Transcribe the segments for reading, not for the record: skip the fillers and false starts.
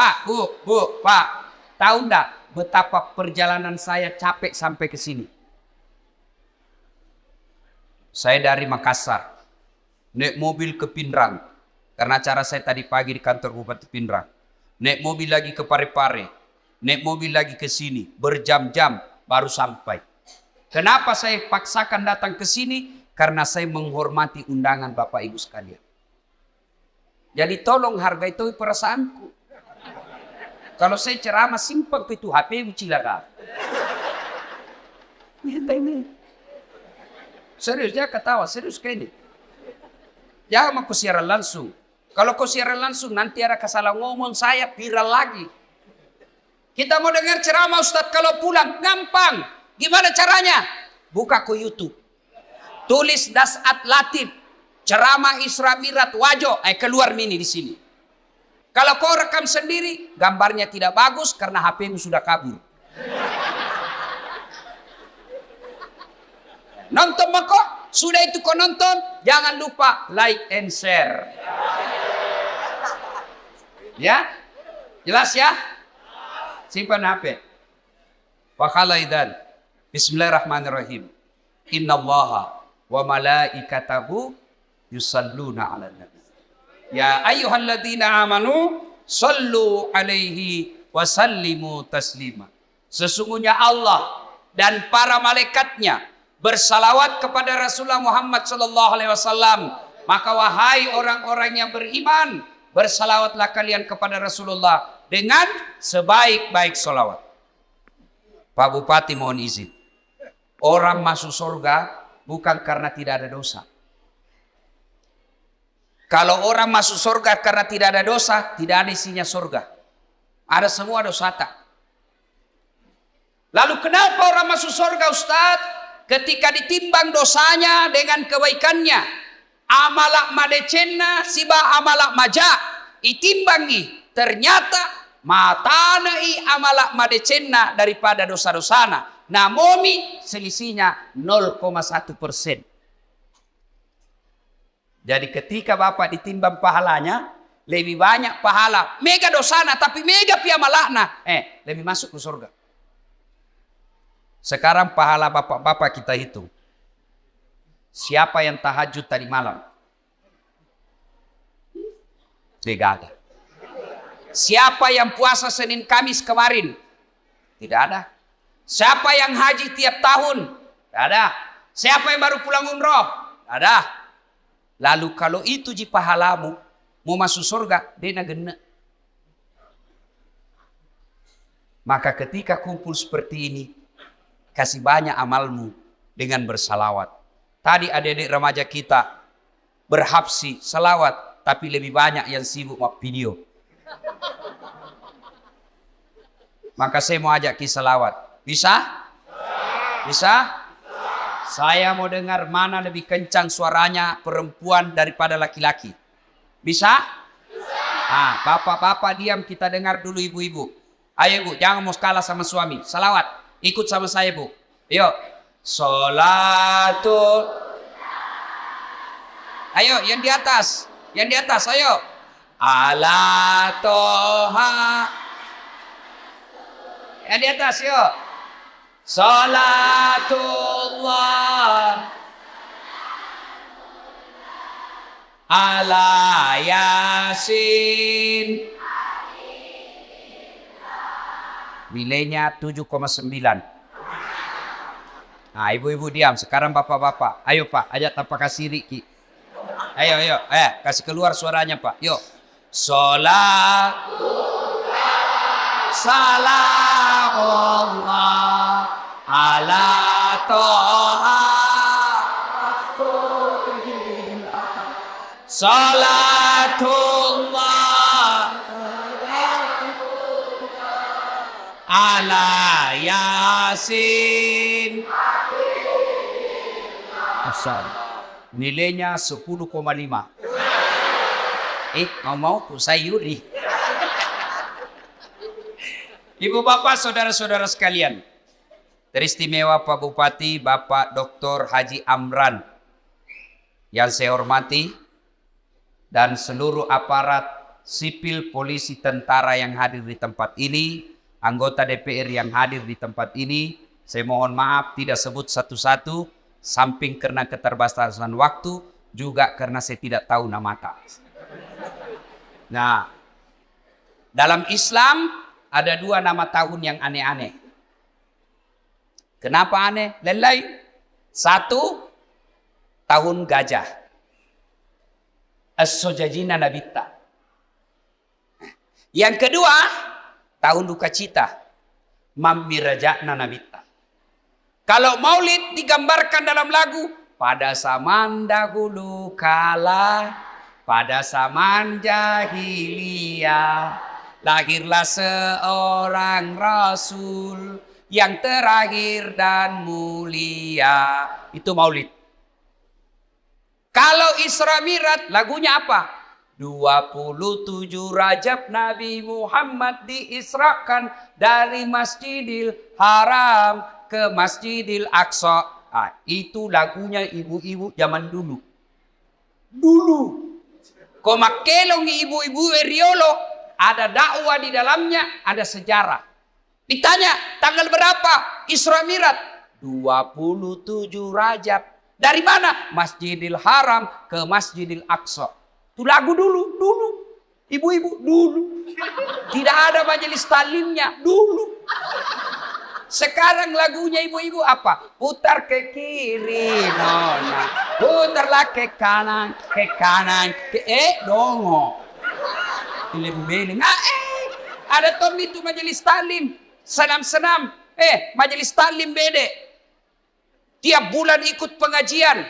Pak, Bu, Pak. Tahu enggak betapa perjalanan saya capek sampai ke sini? Saya dari Makassar, naik mobil ke Pindrang, karena acara saya tadi pagi di kantor Bupati Pindrang. Naik mobil lagi ke Parepare, naik mobil lagi ke sini, berjam-jam baru sampai. Kenapa saya paksakan datang ke sini? Karena saya menghormati undangan Bapak Ibu sekalian. Jadi tolong hargai itu perasaanku. Kalau saya ceramah simpel itu HP cilaka. Serius, dia ketawa, serius kayak ini. Jangan mau siaran langsung. Kalau kau siaran langsung nanti ada kesalah ngomong saya viral lagi. Kita mau dengar ceramah Ustadz kalau pulang gampang. Gimana caranya? Buka ke YouTube. Tulis Dasat Latif, ceramah Isra Mi'raj Wajo, keluar mini di sini. Kalau kau rekam sendiri, gambarnya tidak bagus karena HP-mu sudah kabur. Nonton kok, sudah itu kau nonton, jangan lupa like and share. Ya? Jelas ya? Simpan HP. Wakhalaidan. Bismillahirrahmanirrahim. Innallaha wa malaikatahu yusalluna 'alan nabi. Ya ayyuhalladzina amanu sallu alaihi wa sallimu taslima. Sesungguhnya Allah dan para malaikatnya bersalawat kepada Rasulullah Muhammad sallallahu alaihi wasallam. Maka wahai orang-orang yang beriman, bersalawatlah kalian kepada Rasulullah dengan sebaik-baik salawat. Pak Bupati mohon izin. Orang masuk surga bukan karena tidak ada dosa. Kalau orang masuk surga karena tidak ada dosa, tidak ada isinya surga. Ada semua dosa tak. Lalu kenapa orang masuk surga Ustaz? Ketika ditimbang dosanya dengan kebaikannya. Amalak madecenna siba amalak maja. Itimbangi. Ternyata matanai amalak madecenna daripada dosa-dosana. Namomi selisihnya 0,1%. Jadi ketika Bapak ditimbang pahalanya, lebih banyak pahala. Mega dosana tapi mega piamalakna. Lebih masuk ke surga. Sekarang pahala bapak-bapak kita hitung. Siapa yang tahajud tadi malam? Tidak ada. Siapa yang puasa Senin Kamis kemarin? Tidak ada. Siapa yang haji tiap tahun? Tidak ada. Siapa yang baru pulang umroh? Tidak ada. Lalu kalau itu ji pahalamu, mau masuk surga, dena gena. Maka ketika kumpul seperti ini, kasih banyak amalmu dengan bersalawat. Tadi adik-adik remaja kita berhabsi salawat, tapi lebih banyak yang sibuk sama video. Maka saya mau ajak ki salawat. Bisa? Bisa? Saya mau dengar mana lebih kencang suaranya perempuan daripada laki-laki. Bisa? Bisa. Bapak-bapak diam, kita dengar dulu ibu-ibu. Ayo Bu, jangan mau kalah sama suami. Salawat, ikut sama saya Bu. Yuk. Sholatul. Ayo, yang di atas. Yang di atas, ayo. Ala toha. Yang di atas, yuk. Salatullah ala Yasin. Nilainya 7,9. Nah, ibu-ibu diam. Sekarang bapak-bapak. Ayo Pak, ajak tanpa kasih Riki. Ayo. Kasih keluar suaranya Pak. Yuk. Salatullah salamullah ala toha salatullah ala Yasin. Asal nilainya 10,5. Mau ku sayuri. Ibu bapak saudara-saudara sekalian, teristimewa Pak Bupati Bapak Dr. Haji Amran yang saya hormati dan seluruh aparat sipil, polisi, tentara yang hadir di tempat ini, anggota DPR yang hadir di tempat ini, saya mohon maaf tidak sebut satu-satu, samping karena keterbatasan waktu, juga karena saya tidak tahu nama tak. Nah, dalam Islam ada 2 nama tahun yang aneh-aneh. Kenapa aneh? Lain-lain. 1, tahun gajah. As-Sojajina Nabitta. Yang kedua, tahun duka cita. Mamiraja'na Nabitta. Kalau maulid digambarkan dalam lagu, pada zaman dahulu kala, pada zaman jahiliyah, lahirlah seorang rasul yang terakhir dan mulia. Itu maulid. Kalau Isra Mi'raj, lagunya apa? 27 Rajab Nabi Muhammad diisrakan dari Masjidil Haram ke Masjidil Aqsa. Ah, itu lagunya ibu-ibu zaman dulu. Dulu. Kau makelong ibu-ibu Riolo, ada dakwah di dalamnya, ada sejarah. Ditanya, tanggal berapa Isra Mi'raj? 27 Rajab. Dari mana? Masjidil Haram ke Masjidil Aqsa. Itu lagu dulu. Ibu-ibu dulu. Tidak ada majelis talimnya dulu. Sekarang lagunya ibu-ibu apa? Putar ke kiri, nona. Putarlah ke kanan, dongo. Beling-beling. Ada tom itu majelis talim. Senam-senam. Majelis talim bede. Tiap bulan ikut pengajian.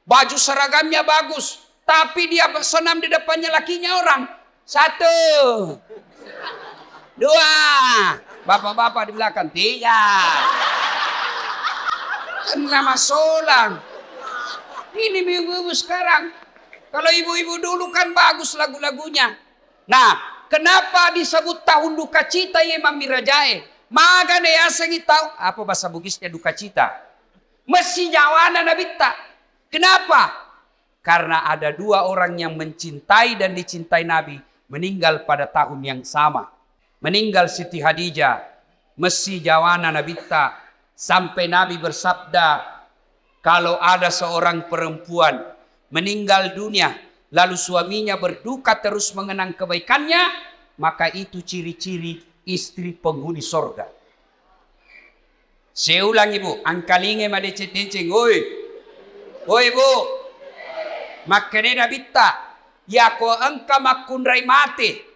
Baju seragamnya bagus. Tapi dia senam di depannya lakinya orang. 1, 2. Bapak-bapak di belakang. 3. Kan nama solang. Ini ibu-ibu sekarang. Kalau ibu-ibu dulu kan bagus lagu-lagunya. Nah, kenapa disebut tahun duka cita ya Mamirajae? Magane asengi tahu apa bahasa Bugisnya duka cita. Mesti jawana nabita. Kenapa? Karena ada 2 orang yang mencintai dan dicintai Nabi meninggal pada tahun yang sama. Meninggal Siti Hadijah, mesti jawana nabita, sampai Nabi bersabda, kalau ada seorang perempuan meninggal dunia, lalu suaminya berduka terus mengenang kebaikannya, maka itu ciri-ciri istri penghuni sorga. Saya ulang ibu, angkalinge madecet-deceng, oi ibu, makanya nabita, ya ko angka makundrai mati.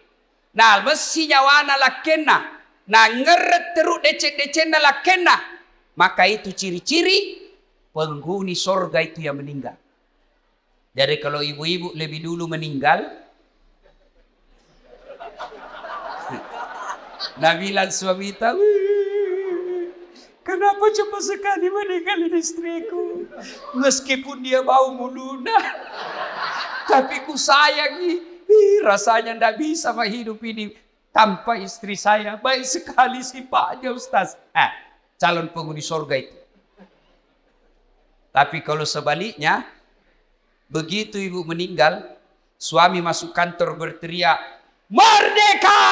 Nah, mesti nyawana lakena. Nah, ngeret teruk decet-decet na lakena. Maka itu ciri-ciri penghuni sorga itu yang meninggal. Jadi kalau ibu-ibu lebih dulu meninggal, nah bilang suami tahu, kenapa cepat sekali meninggalin istriku? Meskipun dia bau muluna, tapi ku sayangi. Rasanya tidak bisa hidup ini tanpa istri saya. Baik sekali sifatnya Ustaz. Calon penghuni surga itu. Tapi kalau sebaliknya, begitu ibu meninggal, suami masuk kantor berteriak, "Merdeka!"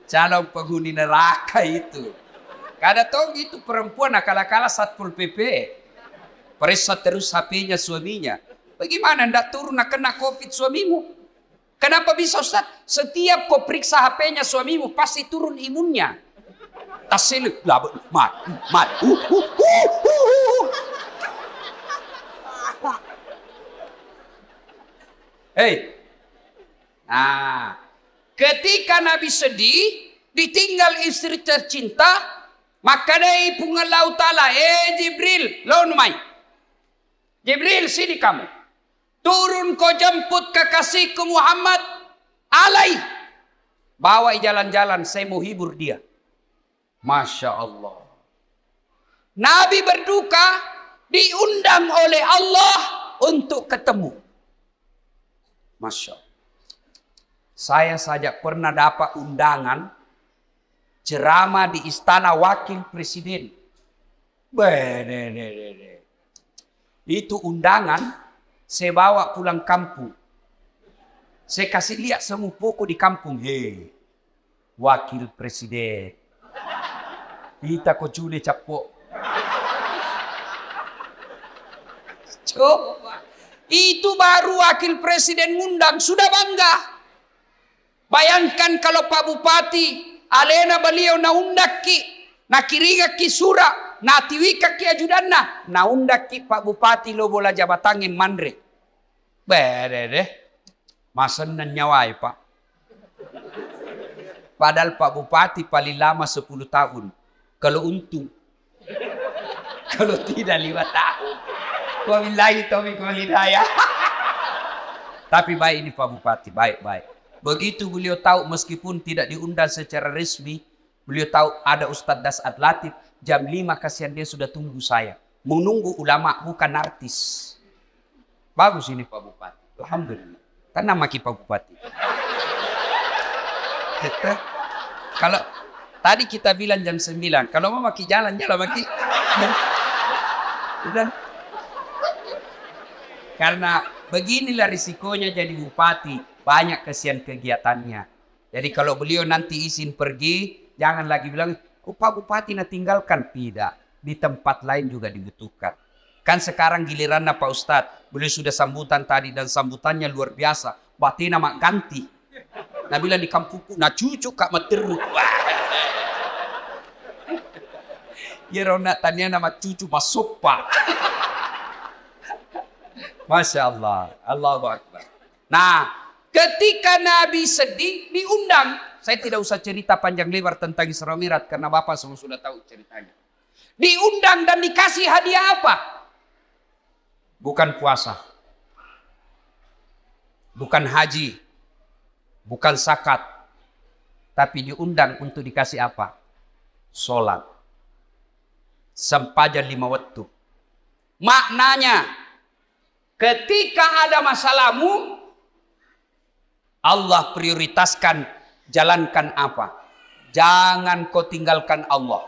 Calon penghuni neraka itu. Kada tahu itu perempuan akal-akala Satpol PP. Periksa terus HP-nya suaminya. Bagaimana ndak turun kena COVID suamimu? Kenapa bisa Ustaz? Setiap kau periksa HP-nya suamimu pasti turun imunnya. Tasil mat. Hei. Nah, ketika Nabi sedih, ditinggal istri tercinta, maka dari pungalau ta'ala, Jibril, launumai. Jibril, sini kamu. Turun kau jemput kekasihku Muhammad. Alai. Bawa jalan-jalan, saya mau hibur dia. Masya Allah. Nabi berduka, diundang oleh Allah untuk ketemu. Masya Allah. Saya saja pernah dapat undangan ceramah di istana wakil presiden. Itu undangan Saya bawa pulang kampung. Saya kasih lihat semua pokok di kampung. Hei, wakil presiden. Kita kok cule capok. Coba. Itu baru wakil presiden ngundang. Sudah bangga. Bayangkan kalau Pak Bupati. Alena beliau na undaki. Na kiriga ki sura. Na tiwika ki ajudanna. Na undaki Pak Bupati lo bola jabatangin mandre. Bere deh. Masan nan nyawai Pak. Padahal Pak Bupati paling lama 10 tahun. Kalau untung. Kalau tidak 5 tahun. Wabillahi taufiq wal hidayah. Tapi baik ini Pak Bupati. Baik. Begitu beliau tahu meskipun tidak diundang secara resmi. Beliau tahu ada Ustadz Dasat Latif. Jam 5 kasihan dia sudah tunggu saya. Menunggu ulama bukan artis. Bagus ini Pak Bupati. Alhamdulillah. Kan nama Pak Bupati. Kalau tadi kita bilang jam 9. Kalau mau maki jalan maki. Udah. Karena beginilah risikonya jadi bupati. Banyak kesian kegiatannya. Jadi kalau beliau nanti izin pergi. Jangan lagi bilang, oh Pak Bupati nak tinggalkan. Tidak. Di tempat lain juga dibutuhkan. Kan sekarang giliran Pak Ustadz. Beliau sudah sambutan tadi dan sambutannya luar biasa. Batina mak ganti. Nah bilang di kampungku, nah cucu kak materu. Ya rona tanya nama cucu masuk Pak. Masya Allah. Allahu Akbar. Nah ketika Nabi sedih diundang. Saya tidak usah cerita panjang lebar tentang Isra Mi'raj. Karena Bapak semua sudah tahu ceritanya. Diundang dan dikasih hadiah apa? Bukan puasa. Bukan haji. Bukan zakat. Tapi diundang untuk dikasih apa? Sholat. Sempajan 5 waktu. Maknanya. Ketika ada masalahmu. Allah prioritaskan. Jalankan apa? Jangan kau tinggalkan Allah.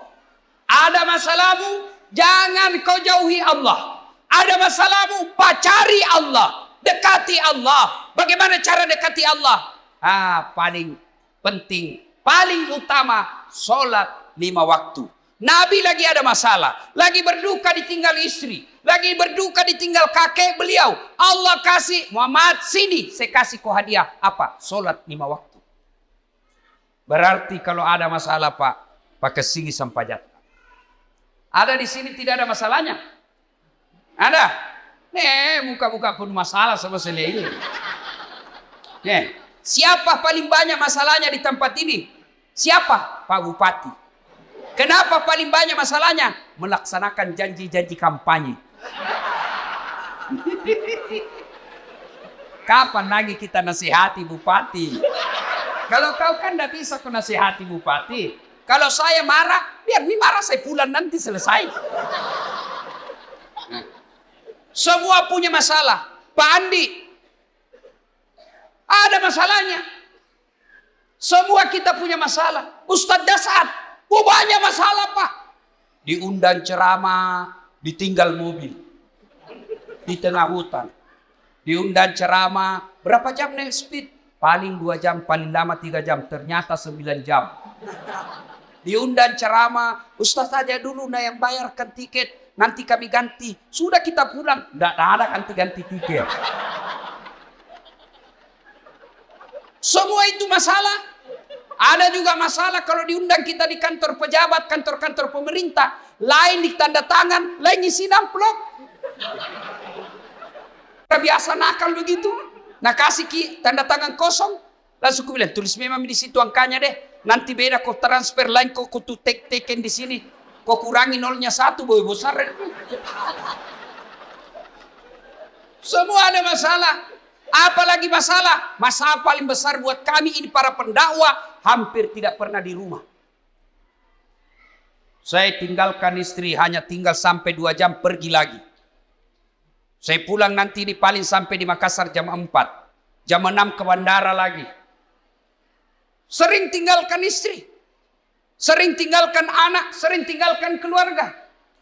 Ada masalahmu. Jangan kau jauhi Allah. Ada masalahmu, pacari Allah. Dekati Allah. Bagaimana cara dekati Allah? Paling penting, paling utama, sholat 5 waktu. Nabi lagi ada masalah. Lagi berduka ditinggal istri. Lagi berduka ditinggal kakek beliau. Allah kasih, Muhammad sini. Saya kasih kau hadiah. Apa? Sholat 5 waktu. Berarti kalau ada masalah Pak, pakai sini sampajat. Ada di sini tidak ada masalahnya? Ada? Muka-muka pun masalah sama saya ini. Siapa paling banyak masalahnya di tempat ini? Siapa? Pak Bupati. Kenapa paling banyak masalahnya? Melaksanakan janji-janji kampanye. Kapan lagi kita nasihati Bupati? Kalau kau kan tidak bisa kau nasihati Bupati. Kalau saya marah, biar ini marah saya pulang nanti selesai. Semua punya masalah. Pak Andi ada masalahnya. Semua kita punya masalah. Ustadz Dasat, banyak masalah Pak. Diundang ceramah, ditinggal mobil di tengah hutan. Diundang ceramah, berapa jam naik speed? Paling 2 jam, paling lama 3 jam. Ternyata 9 jam. Diundang ceramah, Ustaz saja dulu nah yang bayarkan tiket. Nanti kami ganti. Sudah kita pulang. Tidak ada ganti-ganti tiket. Semua itu masalah. Ada juga masalah kalau diundang kita di kantor pejabat, kantor-kantor pemerintah. Lain di tanda tangan, lain isi amplop. Biasa nakal begitu. Nah kasih tanda tangan kosong. Langsung aku bilang, tulis memang di situ angkanya deh. Nanti beda kau transfer lain, kau tuh teken di sini. Kau kurangi 0-1, boy besar. Semua ada masalah. Apalagi masalah? Masalah paling besar buat kami ini para pendakwah. Hampir tidak pernah di rumah. Saya tinggalkan istri, hanya tinggal sampai 2 jam pergi lagi. Saya pulang nanti di paling sampai di Makassar jam 4. Jam 6 ke bandara lagi. Sering tinggalkan istri. Sering tinggalkan anak. Sering tinggalkan keluarga.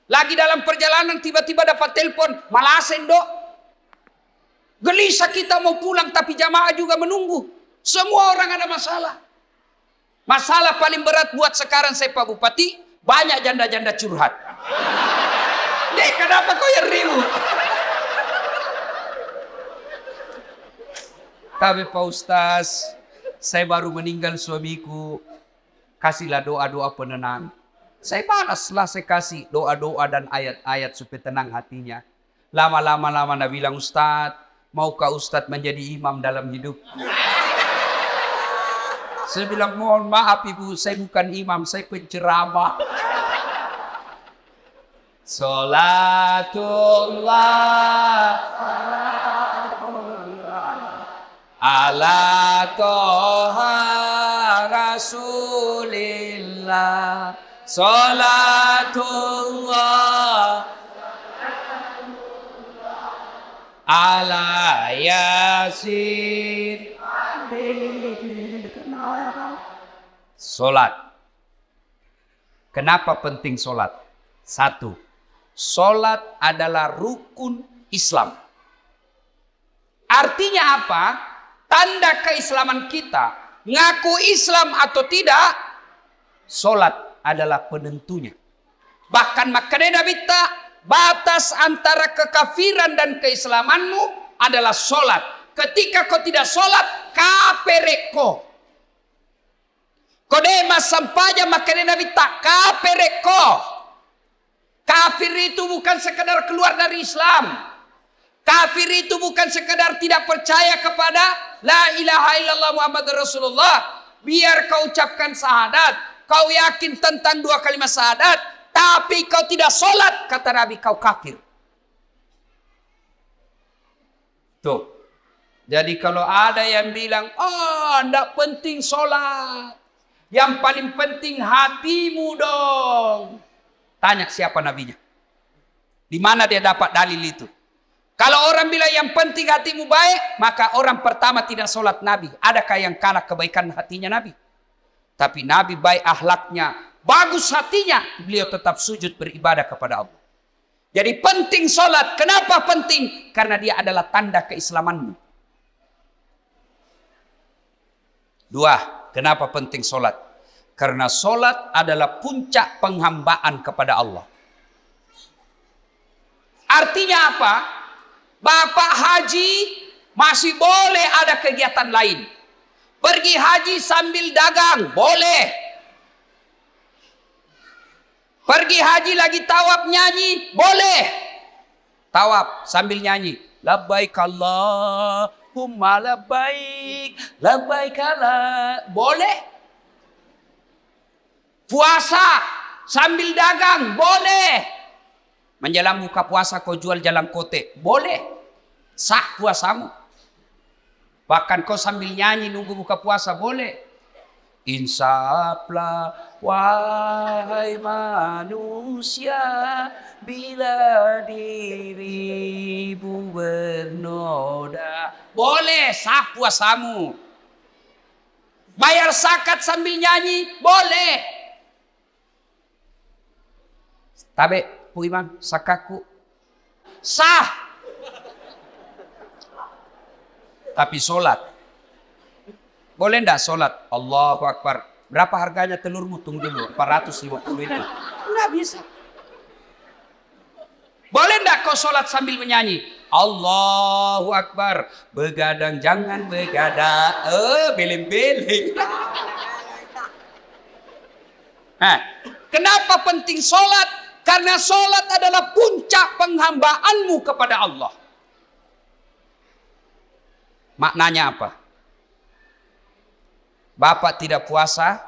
Lagi dalam perjalanan tiba-tiba dapat telepon. Malasen dok. Gelisah kita mau pulang tapi jamaah juga menunggu. Semua orang ada masalah. Masalah paling berat buat sekarang saya Pak Bupati, banyak janda-janda curhat. Dek, kenapa kau yang ribut? Tapi Pak Ustaz, saya baru meninggal suamiku. Kasihlah doa-doa penenang. Saya balaslah, saya kasih doa-doa dan ayat-ayat supaya tenang hatinya. Lama-lama Anda bilang, Ustaz, maukah Ustaz menjadi imam dalam hidup? Saya bilang, mohon maaf Ibu, saya bukan imam, saya penceramah. Salatullah ala toha rasulillah. Salatullah ala yasin. Solat. Kenapa penting solat? Satu, solat adalah rukun Islam. Artinya apa? Tanda keislaman kita. Ngaku Islam atau tidak, solat adalah penentunya. Bahkan makanya Nabi batas antara kekafiran dan keislamanmu adalah solat. Ketika kau tidak solat, kapereko. Kodema sampaja makanya Nabi kapereko. Kafir itu bukan sekedar keluar dari Islam. Kafir itu bukan sekedar tidak percaya kepada la ilaha illallah Muhammad Rasulullah. Biar kau ucapkan syahadat, kau yakin tentang dua kalimat syahadat, tapi kau tidak sholat, kata Nabi, kau kafir. Tuh. Jadi kalau ada yang bilang, oh tidak penting sholat, yang paling penting hatimu dong. Tanya siapa nabinya. Di mana dia dapat dalil itu? Kalau orang bilang yang penting hatimu baik, maka orang pertama tidak sholat Nabi. Adakah yang kalah kebaikan hatinya Nabi? Tapi Nabi baik akhlaknya, bagus hatinya, beliau tetap sujud beribadah kepada Allah. Jadi penting sholat. Kenapa penting? Karena dia adalah tanda keislamanmu. Dua, kenapa penting sholat? Karena sholat adalah puncak penghambaan kepada Allah. Artinya apa? Bapak haji masih boleh ada kegiatan lain. Pergi haji sambil dagang, boleh. Pergi haji lagi tawaf nyanyi, boleh. Tawaf sambil nyanyi. Labbaik Allahumma labbaik, labbaik Allah. Boleh. Puasa sambil dagang, boleh. Menjelang buka puasa kau jual jalan kote, boleh. Sah puasamu. Bahkan kau sambil nyanyi nunggu buka puasa, boleh. Insaflah wahai manusia, bila dirimu bernoda, boleh, sah puasamu. Bayar zakat sambil nyanyi, boleh. Tabe, Bu Imam, sakaku sah. Tapi sholat, boleh enggak sholat? Allahu Akbar. Berapa harganya telurmu? Tunggu dulu, 450 itu. Enggak bisa. Boleh enggak kau sholat sambil menyanyi? Allahu Akbar. Begadang jangan begadang. Beleng-beleng. Nah, kenapa penting sholat? Karena sholat adalah puncak penghambaanmu kepada Allah. Maknanya apa? Bapak tidak puasa,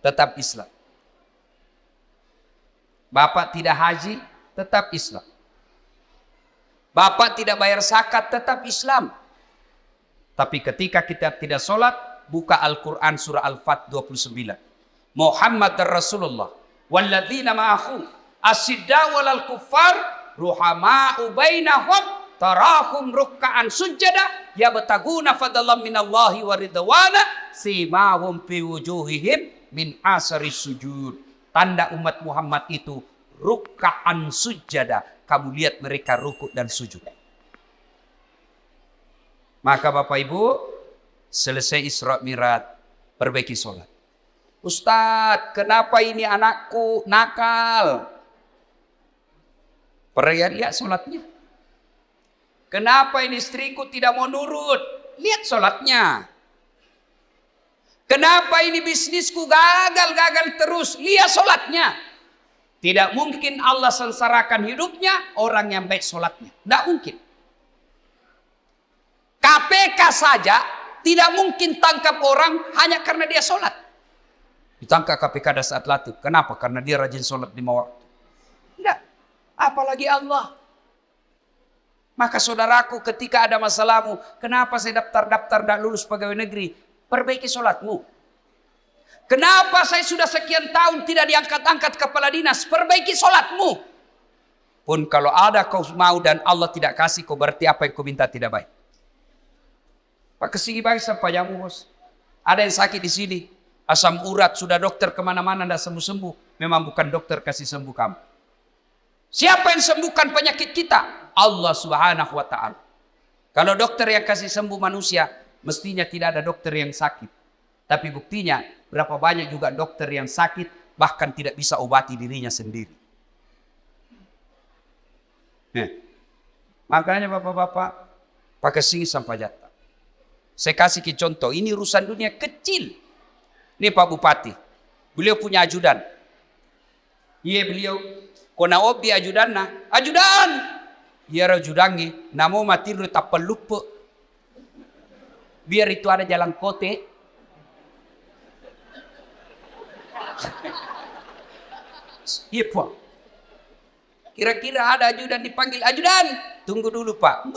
tetap Islam. Bapak tidak haji, tetap Islam. Bapak tidak bayar zakat, tetap Islam. Tapi ketika kita tidak sholat, buka Al-Quran surah Al-Fat 29. Muhammad Rasulullah walladzina ma'ahu asidda walal kuffar ruhama'u bainahum tarahum rukka'an sujada yabtaguna fadlan minallahi wa ridwana simahum fi wujuhihim min asari sujud. Tanda umat Muhammad itu rukka'an sujada. Kamu lihat mereka rukuk dan sujud. Maka Bapak Ibu, selesai Isra Mi'raj, perbaiki sholat. Ustadz, kenapa ini anakku nakal? Lihat sholatnya. Kenapa ini istriku tidak mau nurut? Lihat sholatnya. Kenapa ini bisnisku gagal terus? Lihat sholatnya. Tidak mungkin Allah sengsarakan hidupnya orang yang baik sholatnya. Tidak mungkin. KPK saja tidak mungkin tangkap orang hanya karena dia sholat. Ditangkap KPK pada saat latih. Kenapa? Karena dia rajin sholat 5 waktu. Tidak. Apalagi Allah. Maka saudaraku, ketika ada masalahmu, kenapa saya daftar tidak lulus pegawai negeri? Perbaiki sholatmu. Kenapa saya sudah sekian tahun tidak diangkat-angkat kepala dinas? Perbaiki sholatmu. Pun kalau ada kau mau dan Allah tidak kasih, kau berarti apa yang kau minta tidak baik. Pak kesini baik sampayamu bos. Ada yang sakit di sini, asam urat, sudah dokter kemana-mana tidak sembuh-sembuh. Memang bukan dokter kasih sembuh kamu. Siapa yang sembuhkan penyakit kita? Allah Subhanahu wa ta'ala. Kalau dokter yang kasih sembuh manusia, mestinya tidak ada dokter yang sakit. Tapi buktinya, berapa banyak juga dokter yang sakit, bahkan tidak bisa obati dirinya sendiri. Makanya bapak-bapak, pakai sini sampai jatah. Saya kasih ke contoh, ini urusan dunia kecil. Ini Pak Bupati, beliau punya ajudan. Iya beliau, kona obi ajudan na, ajudan. Iya ajudangi, namo mati lu tak pelupa. Biar itu ada jalan kote. Iya Pak. Kira-kira ada ajudan dipanggil, ajudan. Tunggu dulu Pak.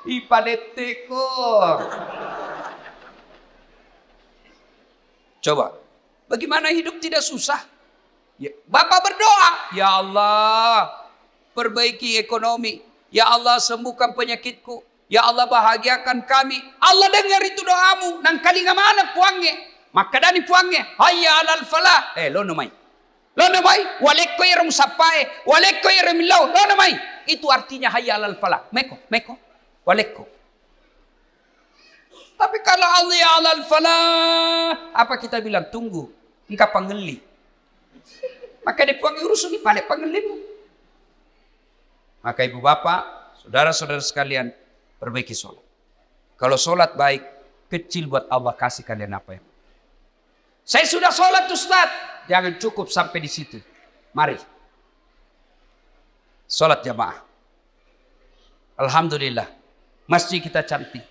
Ipaleteko. Coba, bagaimana hidup tidak susah? Ya, Bapak berdoa, ya Allah, perbaiki ekonomi. Ya Allah, sembuhkan penyakitku. Ya Allah, bahagiakan kami. Allah dengar itu doamu. Nang kali mana puangnya? Maka dani puangnya. Hayya alal falah. Lo namai. Lo namai. Walekko irum sapai. Walekko irum lau. Lo namai. Itu artinya hayya alal falah. Meko. Walekko. Tapi kalau Allah ya alal falah, apa kita bilang? Tunggu. Engkau pangeli. Maka dipuangi urusan di balik pangelimu. Maka ibu bapak, saudara-saudara sekalian, perbaiki sholat. Kalau sholat baik, kecil buat Allah kasih kalian apa ya. Saya sudah sholat Ustaz. Jangan cukup sampai di situ. Mari. Sholat jamaah. Alhamdulillah. Masjid kita cantik.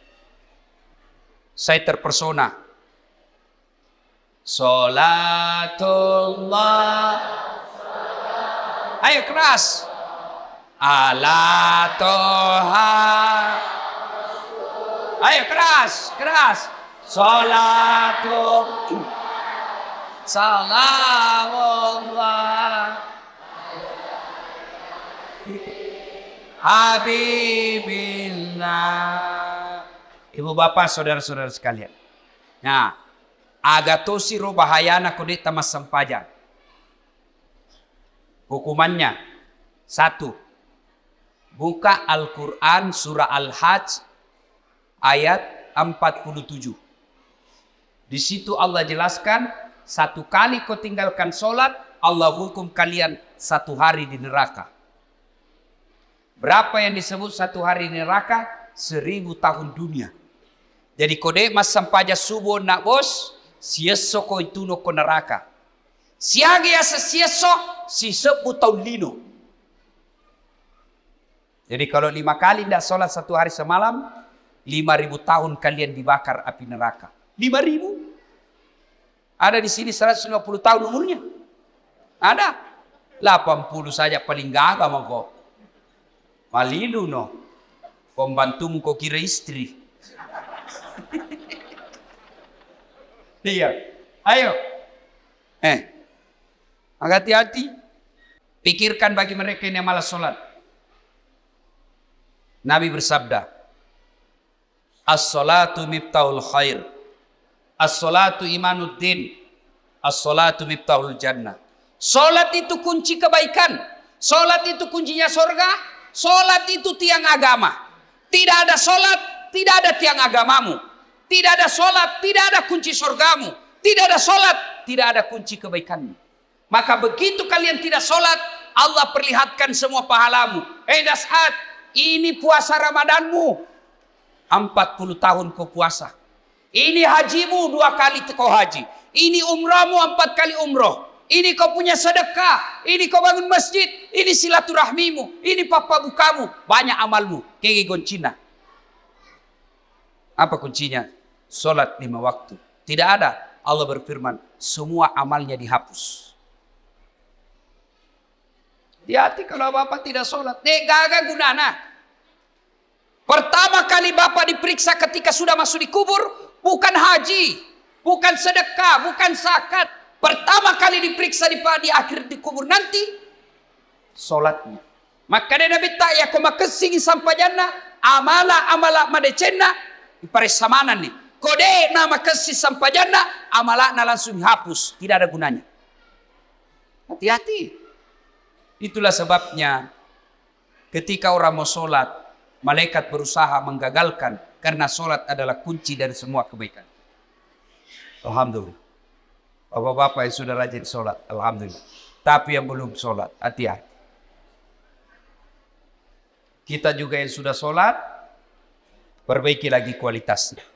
Saya terpersona. Sholatullah. Ayo keras. Ala toha. Ayo keras. Sholatullah. Salamullah. Habibillah. Ibu bapak saudara-saudara sekalian. Nah, agatosi ro bahayana kode tamas sampaja. Hukumannya 1. Buka Al-Quran surah Al-Hajj ayat 47. Di situ Allah jelaskan, 1 kali kau tinggalkan sholat, Allah hukum kalian 1 hari di neraka. Berapa yang disebut 1 hari di neraka? 1000 tahun dunia. Jadi kode mas sampaja subuh nak bos, sieso ko itu no ko neraka. Siage asa sieso, si 10 tahun lino. Jadi kalau 5 kali tidak sholat 1 hari semalam, 5000 tahun kalian dibakar api neraka. 5000? Ada di sini 150 tahun umurnya. Ada. 80 saja paling gagah mau kok. Malilu no. Pembantumu kok kira istri. Iya. Ayo. Hati-hati. Pikirkan bagi mereka yang malas sholat. Nabi bersabda, as-salatu miftahul khair. As-salatu imanuddin. As-salatu miftahul jannah. Salat itu kunci kebaikan. Salat itu kuncinya surga. Salat itu tiang agama. Tidak ada sholat, tidak ada tiang agamamu. Tidak ada sholat, tidak ada kunci surgamu. Tidak ada sholat, tidak ada kunci kebaikanmu. Maka begitu kalian tidak sholat, Allah perlihatkan semua pahalamu. Das'ad, ini puasa Ramadanmu. 40 tahun kau puasa. Ini hajimu 2 kali kau haji. Ini umrahmu 4 kali umroh. Ini kau punya sedekah. Ini kau bangun masjid. Ini silaturahmimu. Ini papa bukamu. Banyak amalmu. Kege goncina. Apa kuncinya? Sholat 5 waktu. Tidak ada. Allah berfirman. Semua amalnya dihapus. Hati-hati kalau bapak tidak sholat. Gagal gunana. Pertama kali bapak diperiksa ketika sudah masuk di kubur. Bukan haji. Bukan sedekah. Bukan zakat. Pertama kali diperiksa di akhir di kubur nanti solatnya. Maka dia Nabi tak ya koma kesingi sampai jannah amala madecena ipare samanan nih. Kode nama kesih sampai jannah amala langsung dihapus, tidak ada gunanya. Hati-hati. Itulah sebabnya ketika orang mau solat, malaikat berusaha menggagalkan karena solat adalah kunci dari semua kebaikan. Alhamdulillah. Bapak-bapak yang sudah rajin sholat, alhamdulillah. Tapi yang belum sholat, hati-hati. Kita juga yang sudah sholat, perbaiki lagi kualitasnya.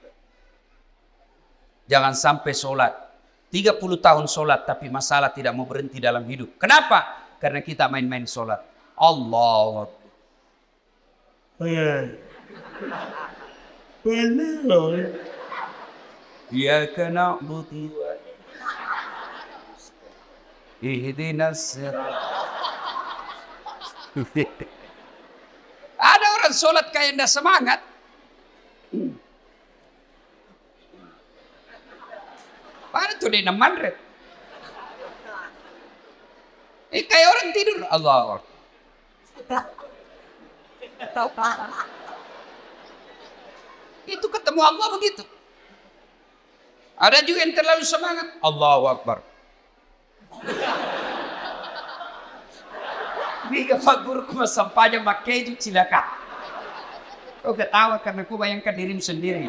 Jangan sampai sholat 30 tahun sholat, tapi masalah tidak mau berhenti dalam hidup. Kenapa? Karena kita main-main sholat. Allah. Ya kena buti. Ihdinas Ada orang sholat kayak ndak semangat. Pada tuh dia namandret. Kayak orang tidur. Allah. Itu ketemu Allah begitu. Ada juga yang terlalu semangat. Allahu Akbar. Biga fagur kuma sampahnya makeju cilaka. Kau ketawa karena kau bayangkan dirimu sendiri.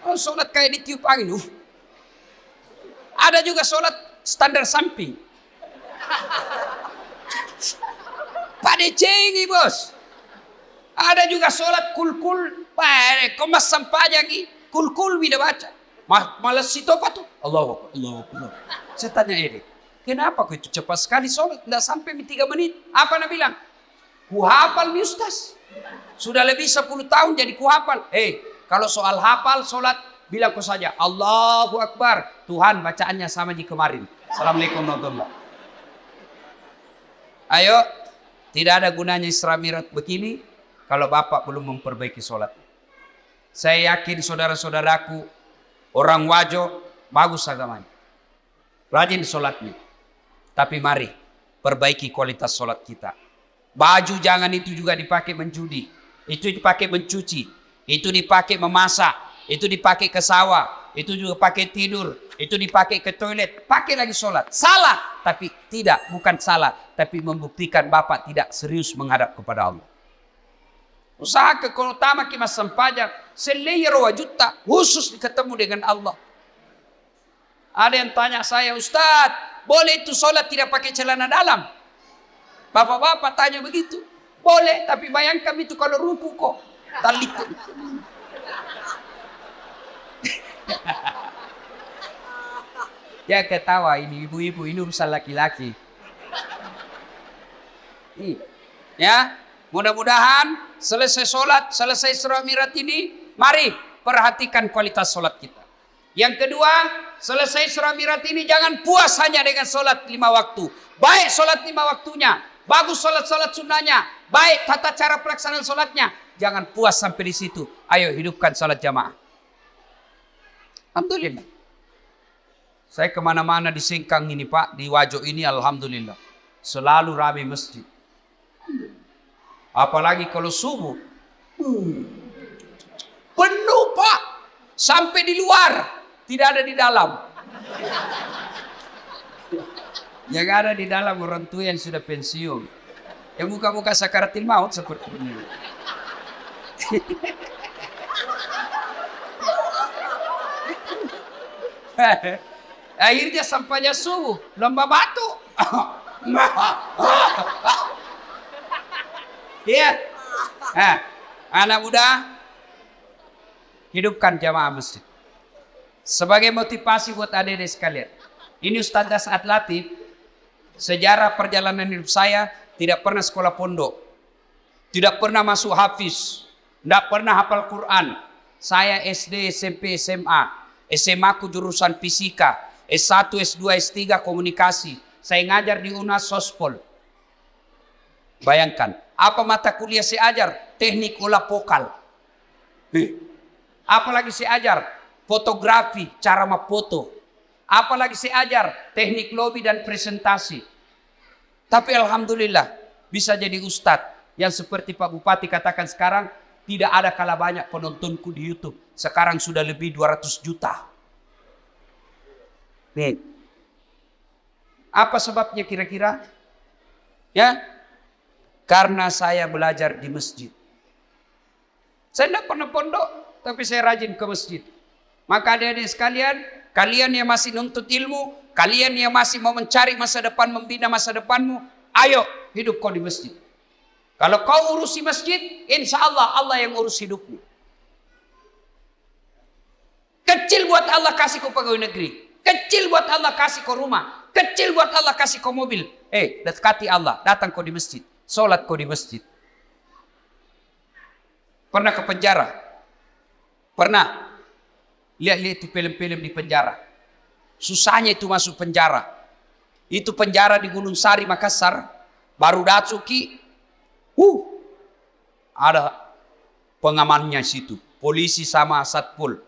Oh, sholat kayak ditiup angin. Ada juga sholat standar samping. Pada cengi bos. Ada juga sholat kul-kul. Kau mas sampahnya lagi. Kul-kul bila baca. Malas itu apa tuh? Allah. Saya tanya ini, kenapa kau itu cepat sekali sholat? Tidak sampai 3 menit. Apa Nabi bilang? Ku hafal nih Ustaz. Sudah lebih 10 tahun jadi ku hafal. Kalau soal hafal sholat, bilang kau saja. Allahu Akbar. Tuhan bacaannya sama di kemarin. Assalamualaikum warahmatullahi wabarakatuh. Ayo, tidak ada gunanya Isra Mi'raj begini kalau Bapak belum memperbaiki sholat. Saya yakin saudara-saudaraku, orang Wajo bagus agamanya. Rajin sholatnya. Tapi mari perbaiki kualitas sholat kita. Baju jangan itu juga dipakai menjudi. Itu dipakai mencuci. Itu dipakai memasak. Itu dipakai ke sawah. Itu juga pakai tidur. Itu dipakai ke toilet. Pakai lagi sholat. Salah. Tapi tidak. Bukan salah. Tapi membuktikan Bapak tidak serius menghadap kepada Allah. Usaha utama kita sampajak. Selayar wajuta. Khusus ketemu dengan Allah. Ada yang tanya saya, Ustadz, boleh itu sholat tidak pakai celana dalam? Bapak-bapak tanya begitu. Boleh, tapi bayangkan itu kalau ruku kok. Talit. Ya ketawa ini ibu-ibu, ini urusan laki-laki. Ya, mudah-mudahan selesai sholat, selesai Isra Mi'raj ini, mari perhatikan kualitas sholat kita. Yang kedua, selesai Isra Mi'raj ini jangan puas hanya dengan sholat 5 waktu. Baik sholat 5 waktunya, bagus sholat-sholat sunnahnya, baik tata cara pelaksanaan sholatnya. Jangan puas sampai di situ. Ayo hidupkan sholat jamaah. Alhamdulillah. Saya kemana-mana di Singkang ini Pak, di Wajo ini alhamdulillah. Selalu ramai masjid. Apalagi kalau subuh. Penuh Pak. Sampai di luar. Tidak ada di dalam. Yang ada di dalam orang tua yang sudah pensiun. Yang muka-muka sakaratil maut seperti ini. Akhirnya sampainya subuh, lomba batu. Iya. Anak muda, hidupkan jamaah masjid. Sebagai motivasi buat adik-adik sekalian. Ini Ustaz Saad Latif, sejarah perjalanan hidup saya tidak pernah sekolah pondok. Tidak pernah masuk hafiz. Tidak pernah hafal Quran. Saya SD, SMP, SMA. SMA ku jurusan fisika. S1, S2, S3 komunikasi. Saya ngajar di UNAS Sospol. Bayangkan, apa mata kuliah saya ajar? Teknik olah vokal. Apalagi saya ajar? Fotografi, cara memfoto. Apalagi saya ajar? Teknik lobby dan presentasi. Tapi alhamdulillah bisa jadi ustadz yang seperti Pak Bupati katakan sekarang, tidak ada kalah banyak penontonku di YouTube. Sekarang sudah lebih 200 juta. Nih. Apa sebabnya kira-kira? Ya, karena saya belajar di masjid. Saya tidak pernah pondok, tapi saya rajin ke masjid. Maka adik-adik sekalian, kalian yang masih nuntut ilmu, kalian yang masih mau mencari masa depan, membina masa depanmu, ayo hidup kau di masjid. Kalau kau urusi masjid, insya Allah Allah yang urus hidupmu. Kecil buat Allah kasih kau pegawai negeri. Kecil buat Allah kasih kau rumah. Kecil buat Allah kasih kau mobil. Dekati Allah, datang kau di masjid. Sholat kau di masjid. Pernah ke penjara? Pernah? Lihat-lihat itu film-film di penjara. Susahnya itu masuk penjara. Itu penjara di Gunung Sari, Makassar. Baru Datsuki. Ada pengamannya situ. Polisi sama satpol.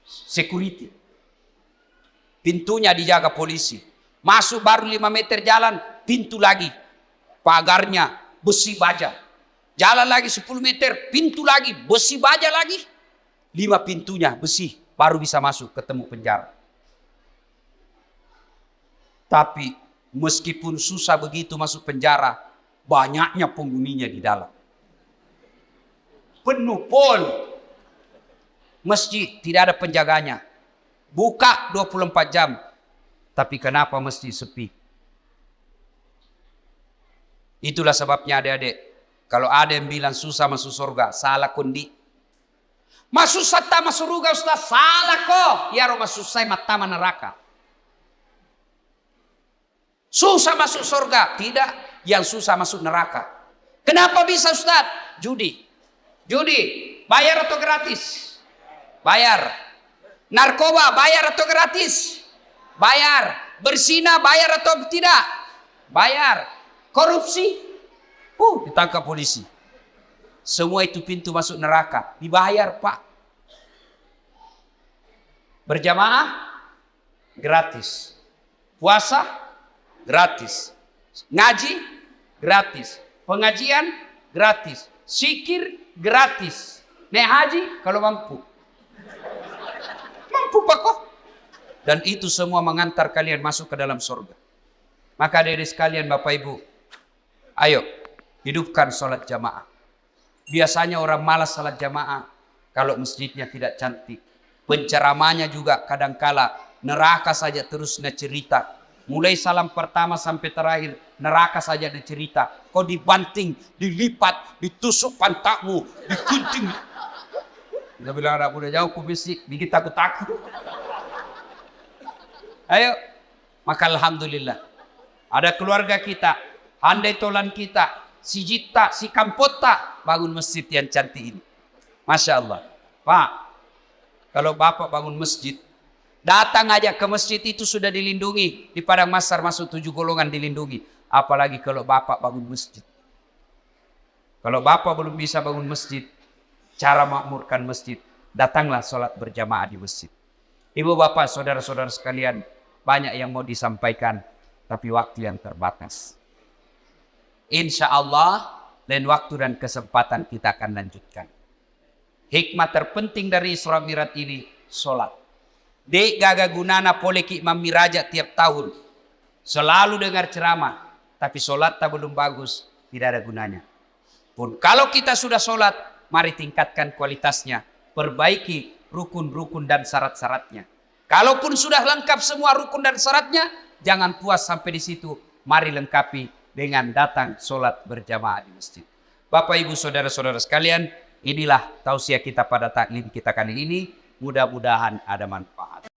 Security. Pintunya dijaga polisi. Masuk baru 5 meter jalan, pintu lagi. Pagarnya besi baja. Jalan lagi 10 meter, pintu lagi, besi baja lagi. 5 pintunya besi, baru bisa masuk ketemu penjara. Tapi meskipun susah begitu masuk penjara, banyaknya penghuninya di dalam. Penuh pol. Masjid tidak ada penjaganya. Buka 24 jam. Tapi kenapa masjid sepi? Itulah sebabnya adik-adik. Kalau ada yang bilang susah masuk surga, salah kondi. Masuk sata masuk surga Ustaz, salah kok. Ya roh masuk saya mata neraka. Susah masuk surga, tidak. Yang susah masuk neraka. Kenapa bisa Ustaz? Judi. Bayar atau gratis? Bayar. Narkoba bayar atau gratis? Bayar. Berzina bayar atau tidak? Bayar. Korupsi? Ditangkap polisi. Semua itu pintu masuk neraka. Dibayar Pak. Berjamaah? Gratis. Puasa? Gratis. Ngaji? Gratis. Pengajian? Gratis. Zikir? Gratis. Naik haji? Kalau mampu. Mampu Pak kok. Dan itu semua mengantar kalian masuk ke dalam surga. Maka adik-adik sekalian Bapak Ibu, ayo hidupkan sholat jamaah. Biasanya orang malas sholat jamaah kalau masjidnya tidak cantik. Penceramanya juga kadangkala neraka saja terus cerita. Mulai salam pertama sampai terakhir neraka saja cerita. Kau dibanting, dilipat, ditusuk pantatmu, digunting. Kita bilang anak muda jauh kubisik, bikin takut-takut. Ayo, maka alhamdulillah. Ada keluarga kita, handai tolan kita, si Jita, si Kampota, bangun masjid yang cantik ini. Masya Allah. Pak, kalau Bapak bangun masjid, datang aja ke masjid itu sudah dilindungi. Di Padang Masar masuk 7 golongan dilindungi. Apalagi kalau Bapak bangun masjid. Kalau Bapak belum bisa bangun masjid, cara makmurkan masjid, datanglah sholat berjamaah di masjid. Ibu bapak, saudara-saudara sekalian, banyak yang mau disampaikan, tapi waktu yang terbatas. Insya Allah, lain waktu dan kesempatan kita akan lanjutkan. Hikmah terpenting dari Isra Mi'raj ini, sholat. Dek gaga gunana poleki Imam Miraja tiap tahun. Selalu dengar ceramah, tapi sholat tak belum bagus, tidak ada gunanya. pun. Kalau kita sudah sholat, mari tingkatkan kualitasnya. Perbaiki rukun-rukun dan syarat-syaratnya. Kalaupun sudah lengkap semua rukun dan syaratnya, jangan puas sampai di situ. Mari lengkapi dengan datang sholat berjamaah di masjid. Bapak, Ibu, Saudara-saudara sekalian, inilah tausiah kita pada taklim kita kali ini. Mudah-mudahan ada manfaat.